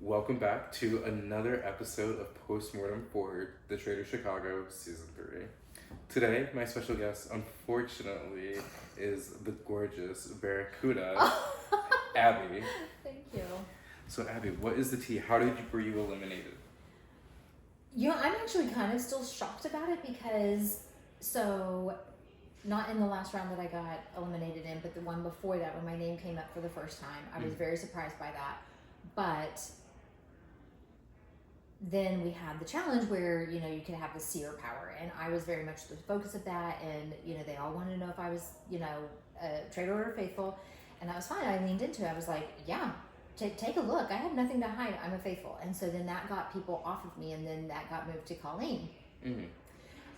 Welcome back to another episode of Postmortem for the Trader Chicago Season 3. Today, my special guest, unfortunately, is the gorgeous Barracuda, Abby. Thank you. So, Abby, what is the tea? Were you eliminated? I'm actually kind of still shocked about it because, not in the last round that I got eliminated in, but the one before that when my name came up for the first time, I was very surprised by that. But then we had the challenge where, you could have the seer power, and I was very much the focus of that, and, they all wanted to know if I was, a traitor or a faithful, and that was fine. I leaned into it. I was like, yeah, take a look. I have nothing to hide. I'm a faithful. And so then that got people off of me, and then that got moved to Colleen. Mm-hmm.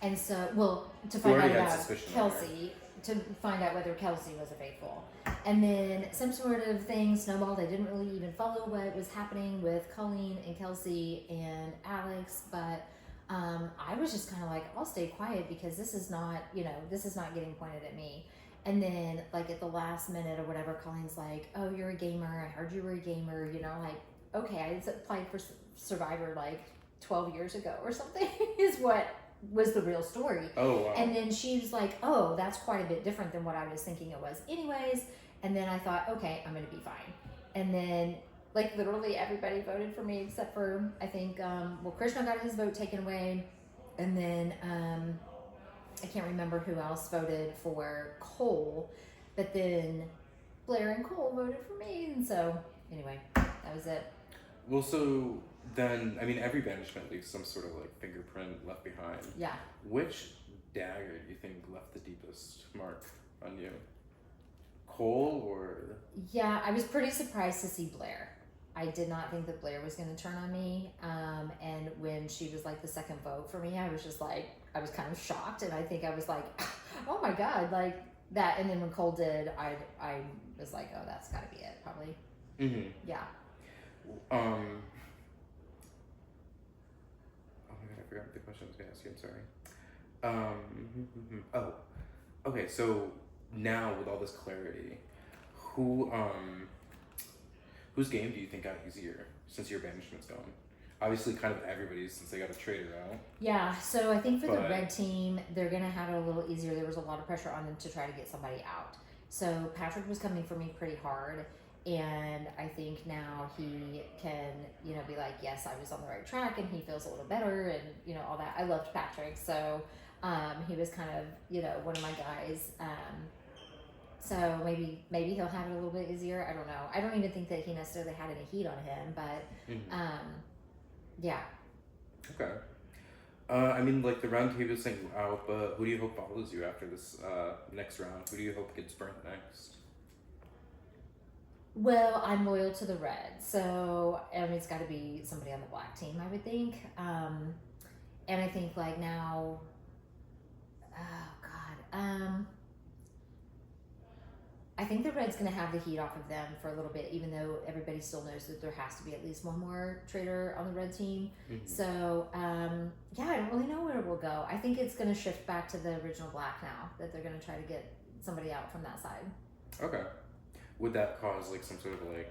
And so, to find out about Kelsey, to find out whether Kelsey was a faithful. And then some sort of thing snowballed. I didn't really even follow what was happening with Colleen and Kelsey and Alex, but I was just kind of like, I'll stay quiet because this is not getting pointed at me. And then, like, at the last minute or whatever, Colleen's like, oh, you're a gamer. I heard you were a gamer. Okay, I applied for Survivor like 12 years ago or something is what was the real story. Oh, wow. And then she was like, oh, that's quite a bit different than what I was thinking it was anyways. And then I thought, okay, I'm going to be fine. And then, like, literally everybody voted for me except for, I think, Krishna got his vote taken away. And then, I can't remember who else voted for Cole. But then Blair and Cole voted for me. And so, anyway, that was it. Well, so then, every banishment leaves some sort of, like, fingerprint left behind. Yeah. Which dagger do you think left the deepest mark on you? Cole or? Yeah, I was pretty surprised to see Blair. I did not think that Blair was going to turn on me. And when she was like the second vote for me, I was kind of shocked. And I think I was like, oh my God, like that. And then when Cole did, I was like, oh, that's got to be it, probably. Mm-hmm. Yeah. Oh my God, I forgot what the question I was going to ask you. I'm sorry. Okay, so now with all this clarity, whose game do you think got easier since your banishment's gone? Obviously, kind of everybody's since they got a traitor out. Yeah, so I think for the red team, they're going to have it a little easier. There was a lot of pressure on them to try to get somebody out. So Patrick was coming for me pretty hard. And I think now he can, be like, yes, I was on the right track, and he feels a little better, and, all that. I loved Patrick, so he was kind of, one of my guys. So maybe he'll have it a little bit easier. I don't know. I don't even think that he necessarily had any heat on him, but yeah. Okay. Like the round table sent you out, but who do you hope follows you after this next round? Who do you hope gets burnt next? Well, I'm loyal to the red, so it's got to be somebody on the black team, I would think. And I think like now, oh God, I think the red's going to have the heat off of them for a little bit, even though everybody still knows that there has to be at least one more traitor on the red team. Mm-hmm. So, yeah, I don't really know where it will go. I think it's going to shift back to the original black now, that they're going to try to get somebody out from that side. Okay. Would that cause like some sort of like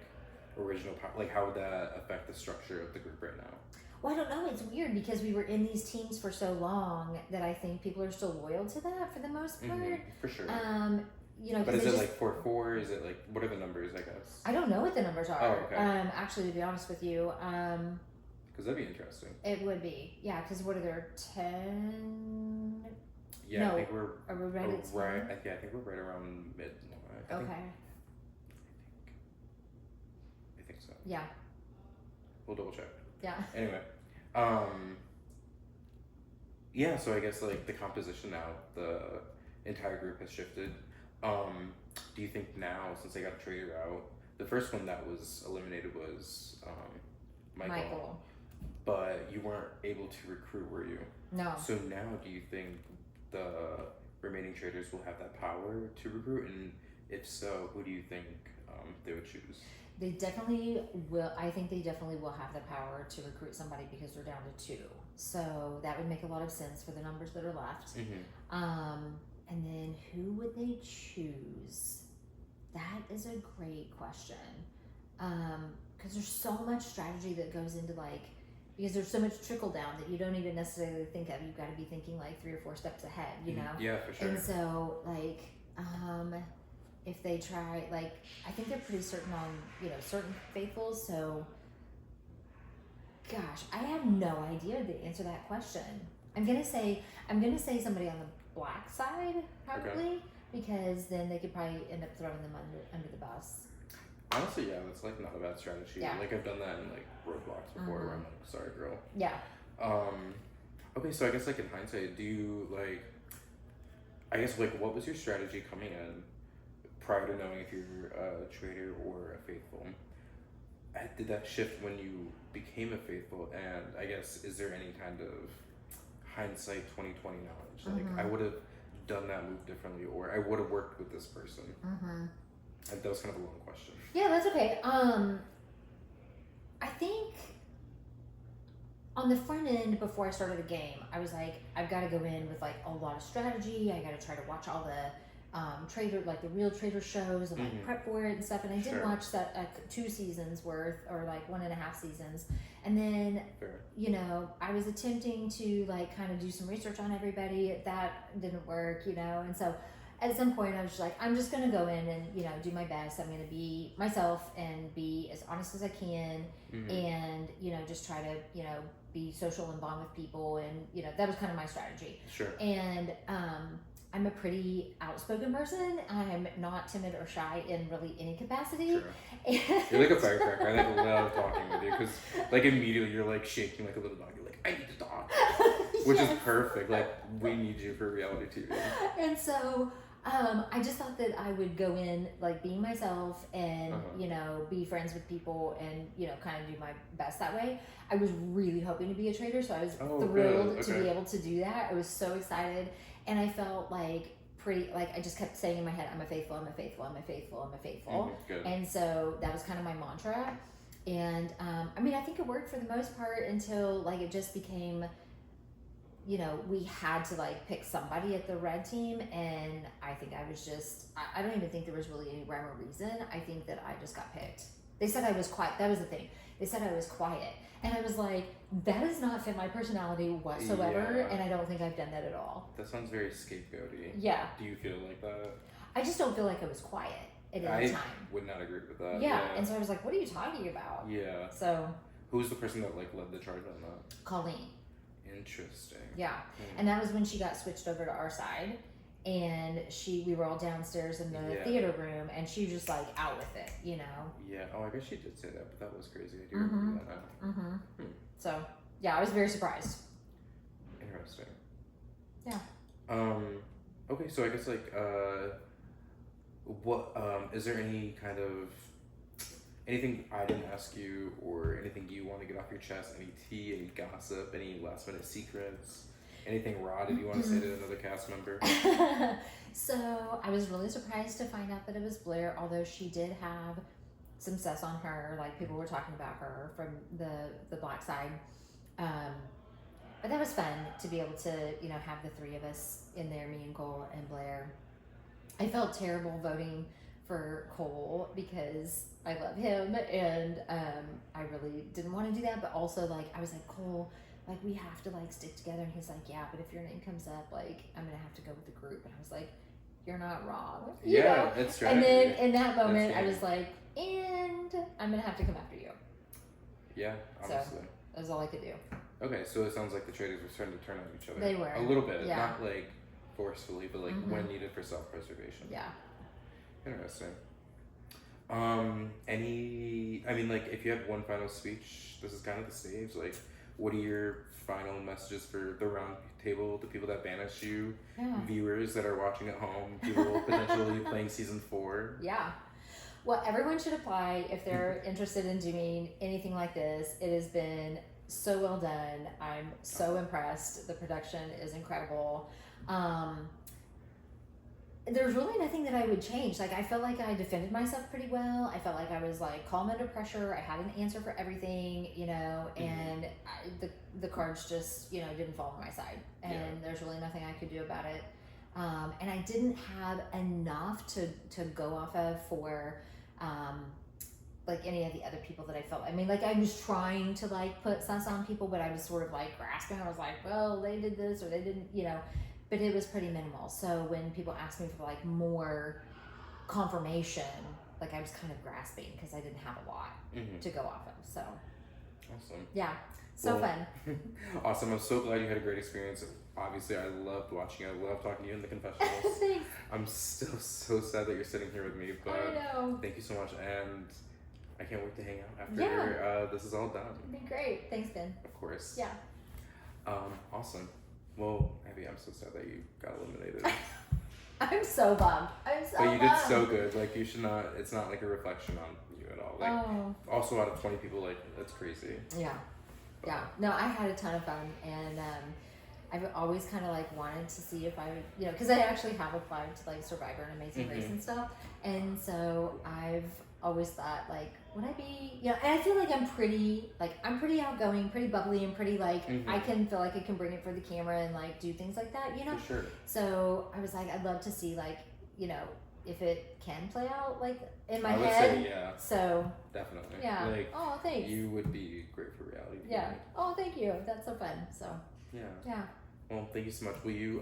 original power? Like how would that affect the structure of the group right now? Well, I don't know. It's weird because we were in these teams for so long that I think people are still loyal to that for the most part. Mm-hmm, for sure. But is it like 4-4? Is it like, what are the numbers, I guess? I don't know what the numbers are. Oh, okay. Actually, to be honest with you. Because that'd be interesting. It would be. Yeah, because what are there, 10? Yeah, no, I think we're... Are we right at 10? Right, I think we're right around mid. No, okay. I think so. Yeah. We'll double check. Yeah. Anyway. Yeah, so I guess like the composition now, the entire group has shifted. Do you think now, since they got a traitor out, the first one that was eliminated was Michael. But you weren't able to recruit, were you? No. So now do you think the remaining traitors will have that power to recruit? And if so, who do you think they would choose? They definitely will. I think they definitely will have the power to recruit somebody because they're down to 2. So that would make a lot of sense for the numbers that are left. Mm-hmm. And then who would they choose? That is a great question. because there's so much strategy that goes into like, because there's so much trickle down that you don't even necessarily think of. You've got to be thinking like 3 or 4 steps ahead, you know? Yeah, for sure. And so like, if they try, like, I think they're pretty certain on, you know, certain faithfuls. So, gosh, I have no idea to answer that question. I'm gonna say somebody on the black side probably, because then they could probably end up throwing them under the bus. Honestly, yeah, that's like not a bad strategy. Yeah. Like I've done that in like Roblox before, where I'm like, sorry, girl. Yeah. Okay, so I guess like in hindsight, do you like? I guess like what was your strategy coming in prior to knowing if you're a traitor or a faithful? Did that shift when you became a faithful? And I guess is there any kind of hindsight 2020 knowledge? Like I would have done that move differently, or I would have worked with this person. That was kind of a long question. Yeah, that's okay. I think on the front end, before I started the game, I was like, I've got to go in with like a lot of strategy. I got to try to watch all the trader, like the real trader shows, and like prep for it and stuff. And I did watch that 2 seasons worth, or like 1.5 seasons. And then, you know, I was attempting to like kind of do some research on everybody. That didn't work, you know. And so at some point I was just like, I'm just going to go in and, you know, do my best. I'm going to be myself and be as honest as I can. And, you know, just try to, you know, be social and bond with people. And, you know, that was kind of my strategy. And, I'm a pretty outspoken person. I'm not timid or shy in really any capacity. You're like a firecracker. I like love talking with you, because like immediately you're like shaking like a little dog. You're like, I need to talk, which is perfect. Like we need you for reality TV. And so I just thought that I would go in like being myself and you know, be friends with people and, you know, kind of do my best that way. I was really hoping to be a traitor, so I was thrilled to be able to do that. I was so excited. And I felt like I just kept saying in my head, I'm a faithful, I'm a faithful, I'm a faithful, I'm a faithful. And so that was kind of my mantra. And I mean, I think it worked for the most part until like it just became, you know, we had to like pick somebody at the red team. And I think I was just, I don't even think there was really any rhyme or reason. I think that I just got picked. They said I was quiet. That was the thing. They said I was quiet. And I was like, that does not fit my personality whatsoever, and I don't think I've done that at all. That sounds very scapegoaty. Yeah. Do you feel like that? I just don't feel like I was quiet at any time. I would not agree with that. Yeah, and so I was like, what are you talking about? Yeah. So. Who was the person that like led the charge on that? Colleen. Interesting. Yeah, and that was when she got switched over to our side. And we were all downstairs in the theater room, and she was just like out with it, you know? Yeah. Oh, I guess she did say that, but that was crazy. I do remember that. So, yeah, I was very surprised. Interesting. Yeah. Okay, so I guess like, what is there any kind of anything I didn't ask you, or anything you want to get off your chest? Any tea, any gossip, any last minute secrets? Anything raw did you want to say to another cast member? So I was really surprised to find out that it was Blair, although she did have some sus on her. Like people were talking about her from the black side. But that was fun to be able to, you know, have the 3 of us in there, me and Cole and Blair. I felt terrible voting for Cole because I love him, and I really didn't want to do that. But also, like, I was like, Cole, like, we have to, like, stick together. And he's like, yeah, but if your name comes up, like, I'm going to have to go with the group. And I was like, you're not wrong. You know? That's right. And then in that moment, I was like, and I'm going to have to come after you. Yeah, honestly. So that was all I could do. Okay, so it sounds like the traders were starting to turn on each other. They were. A little bit. Yeah. Not, like, forcefully, but, like, when needed for self-preservation. Yeah. Interesting. If you had one final speech, this is kind of the stage, like, what are your final messages for the round table, the people that banished you, viewers that are watching at home, people potentially playing season 4? Yeah. Well, everyone should apply if they're interested in doing anything like this. It has been so well done. I'm so impressed. The production is incredible. There's really nothing that I would change. Like, I felt like I defended myself pretty well. I felt like I was, like, calm under pressure. I had an answer for everything, you know, and the cards just, you know, didn't fall on my side. And there's really nothing I could do about it. And I didn't have enough to go off of for like any of the other people that I felt. I mean, like I was trying to like put sus on people, but I was sort of like grasping. I was like, well, they did this or they didn't, you know. But it was pretty minimal. So when people asked me for like more confirmation, like I was kind of grasping because I didn't have a lot to go off of. So awesome. Yeah, so fun. Awesome. I'm so glad you had a great experience. Obviously, I loved watching you. I love talking to you in the confessionals. Thanks. I'm still so sad that you're sitting here with me, but I know. thank you so much, and I can't wait to hang out after this is all done. It'd be great. Thanks, Ben. Of course. Yeah. Awesome. Well, Abby, I'm so sad that you got eliminated. I'm so bummed. But you did so good. Like, you should not, it's not like a reflection on you at all. Like, also out of 20 people, like, that's crazy. Yeah. But, yeah. No, I had a ton of fun, and I've always kind of like wanted to see if I would, you know, because I actually have applied to like Survivor and Amazing Race and stuff, and so I've always thought like, would I be, you know, and I feel like I'm pretty outgoing, pretty bubbly, and pretty like I can feel like I can bring it for the camera and like do things like that, you know. For sure. So I was like, I'd love to see like, you know, if it can play out like in my I would head. say, yeah. So definitely. yeah. Like, oh, thanks. You would be great for reality. Yeah. Oh, thank you. That's so fun. So yeah. yeah. Well, thank you so much. Will you